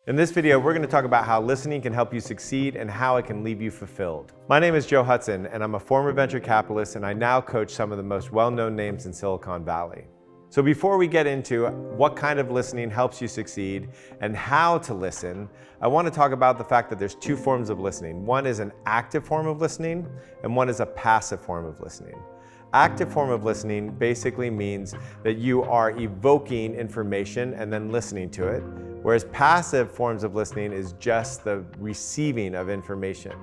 In this video, we're going to talk about how listening can help you succeed and how it can leave you fulfilled. My name is Joe Hudson, and I'm a former venture capitalist, and I now coach some of the most well-known names in Silicon Valley. So before we get into what kind of listening helps you succeed and how to listen, I want to talk about the fact that there's two forms of listening. One is an active form of listening, and one is a passive form of listening. Active form of listening basically means that you are evoking information and then listening to it, whereas passive forms of listening is just the receiving of information.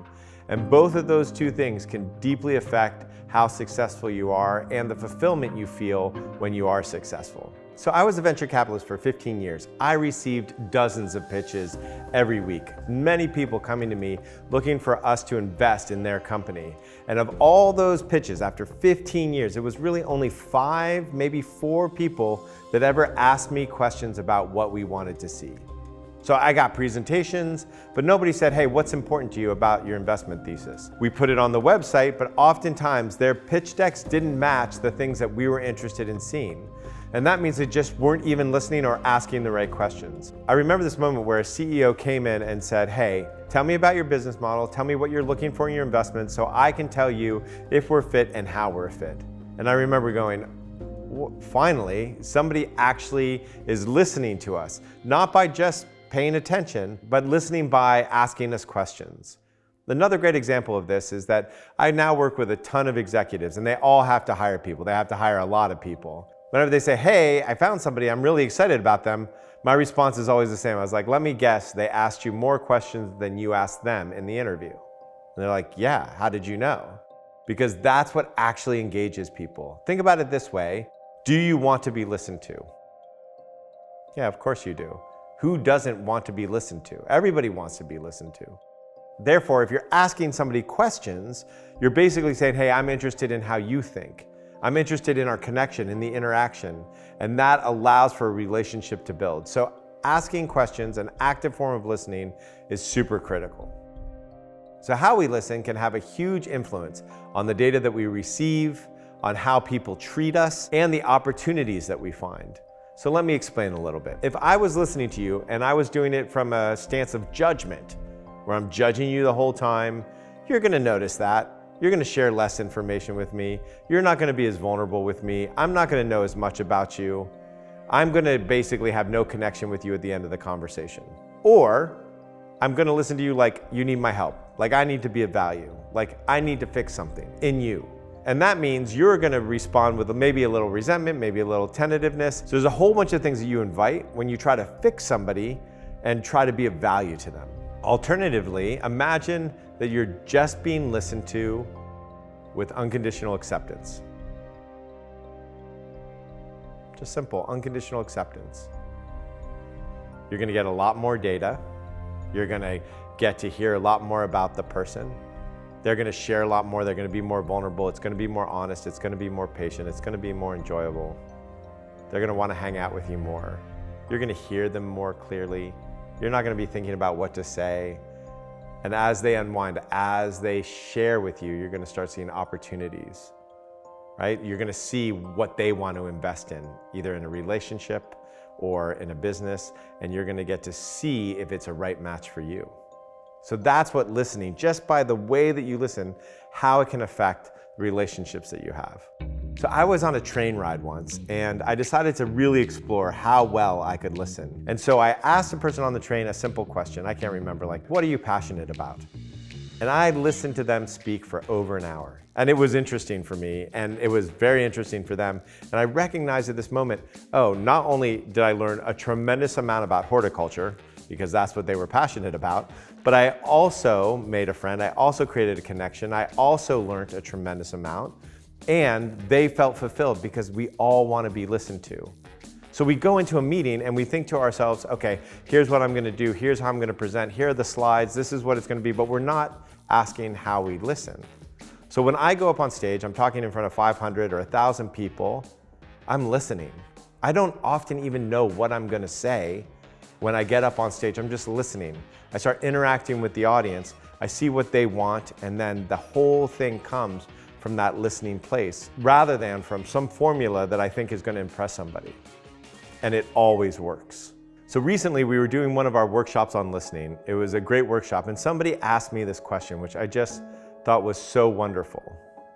And both of those two things can deeply affect how successful you are and the fulfillment you feel when you are successful. So I was a venture capitalist for 15 years. I received dozens of pitches every week. Many people coming to me looking for us to invest in their company. And of all those pitches, after 15 years, it was really only 5, maybe 4 people that ever asked me questions about what we wanted to see. So I got presentations, but nobody said, hey, what's important to you about your investment thesis? We put it on the website, but oftentimes their pitch decks didn't match the things that we were interested in seeing. And that means they just weren't even listening or asking the right questions. I remember this moment where a CEO came in and said, hey, tell me about your business model, tell me what you're looking for in your investments so I can tell you if we're fit and how we're fit. And I remember going, finally, somebody actually is listening to us, not by just paying attention, but listening by asking us questions. Another great example of this is that I now work with a ton of executives and they all have to hire people. They have to hire a lot of people. Whenever they say, hey, I found somebody, I'm really excited about them, my response is always the same. I was like, let me guess, they asked you more questions than you asked them in the interview. And they're like, yeah, how did you know? Because that's what actually engages people. Think about it this way. Do you want to be listened to? Yeah, of course you do. Who doesn't want to be listened to? Everybody wants to be listened to. Therefore, if you're asking somebody questions, you're basically saying, hey, I'm interested in how you think. I'm interested in our connection, in the interaction, and that allows for a relationship to build. So asking questions, an active form of listening, is super critical. So how we listen can have a huge influence on the data that we receive, on how people treat us, and the opportunities that we find. So let me explain a little bit. If I was listening to you and I was doing it from a stance of judgment, where I'm judging you the whole time, you're gonna notice that. You're gonna share less information with me. You're not gonna be as vulnerable with me. I'm not gonna know as much about you. I'm gonna basically have no connection with you at the end of the conversation. Or I'm gonna listen to you like you need my help, like I need to be of value, like I need to fix something in you. And that means you're gonna respond with maybe a little resentment, maybe a little tentativeness. So there's a whole bunch of things that you invite when you try to fix somebody and try to be of value to them. Alternatively, imagine that you're just being listened to with unconditional acceptance. Just simple, unconditional acceptance. You're gonna get a lot more data. You're gonna get to hear a lot more about the person. They're gonna share a lot more, they're gonna be more vulnerable, it's gonna be more honest, it's gonna be more patient, it's gonna be more enjoyable. They're gonna wanna hang out with you more. You're gonna hear them more clearly. You're not gonna be thinking about what to say. And as they unwind, as they share with you, you're gonna start seeing opportunities, right? You're gonna see what they want to invest in, either in a relationship or in a business, and you're gonna get to see if it's a right match for you. So that's what listening, just by the way that you listen, how it can affect the relationships that you have. So I was on a train ride once and I decided to really explore how well I could listen. And so I asked the person on the train a simple question. I can't remember, like, what are you passionate about? And I listened to them speak for over an hour. And it was interesting for me and it was very interesting for them. And I recognized at this moment, oh, not only did I learn a tremendous amount about horticulture, because that's what they were passionate about, but I also made a friend, I also created a connection, I also learned a tremendous amount, and they felt fulfilled because we all want to be listened to. So we go into a meeting and we think to ourselves, okay, here's what I'm gonna do, here's how I'm gonna present, here are the slides, this is what it's gonna be, but we're not asking how we listen. So when I go up on stage, I'm talking in front of 500 or 1,000 people, I'm listening. I don't often even know what I'm gonna say when I get up on stage. I'm just listening. I start interacting with the audience. I see what they want, and then the whole thing comes from that listening place, rather than from some formula that I think is gonna impress somebody. And it always works. So recently we were doing one of our workshops on listening. It was a great workshop, and somebody asked me this question, which I just thought was so wonderful.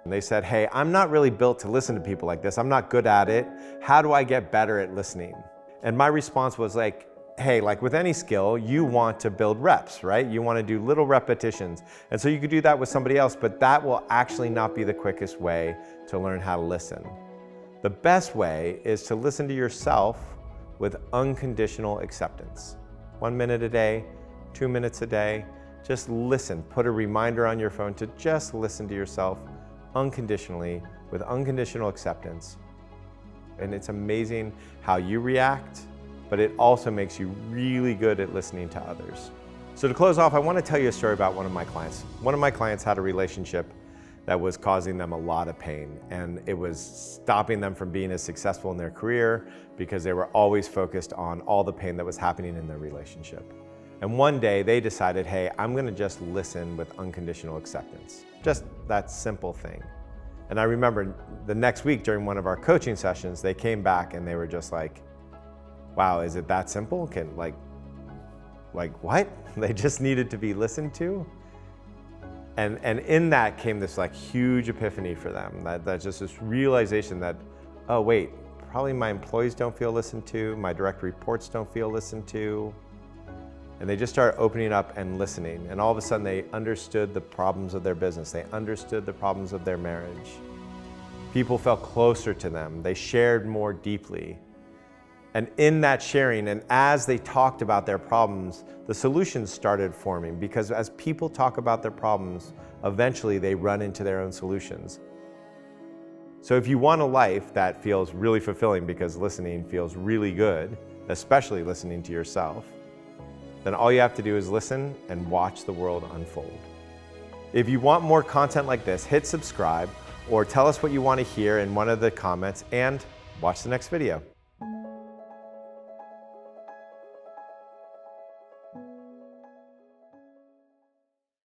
And they said, hey, I'm not really built to listen to people like this. I'm not good at it. How do I get better at listening? And my response was like, hey, like with any skill, you want to build reps, right? You want to do little repetitions. And so you could do that with somebody else, but that will actually not be the quickest way to learn how to listen. The best way is to listen to yourself with unconditional acceptance. 1 minute a day, 2 minutes a day, just listen. Put a reminder on your phone to just listen to yourself unconditionally with unconditional acceptance. And it's amazing how you react, but it also makes you really good at listening to others. So to close off, I want to tell you a story about one of my clients. One of my clients had a relationship that was causing them a lot of pain, and it was stopping them from being as successful in their career because they were always focused on all the pain that was happening in their relationship. And one day they decided, hey, I'm going to just listen with unconditional acceptance. Just that simple thing. And I remember the next week during one of our coaching sessions, they came back and they were just like, wow, is it that simple? Like what? They just needed to be listened to? And in that came this like huge epiphany for them, that just this realization that, oh wait, probably my employees don't feel listened to, my direct reports don't feel listened to. And they just started opening up and listening. And all of a sudden they understood the problems of their business. They understood the problems of their marriage. People felt closer to them. They shared more deeply. And in that sharing, and as they talked about their problems, the solutions started forming, because as people talk about their problems, eventually they run into their own solutions. So if you want a life that feels really fulfilling because listening feels really good, especially listening to yourself, then all you have to do is listen and watch the world unfold. If you want more content like this, hit subscribe or tell us what you want to hear in one of the comments and watch the next video.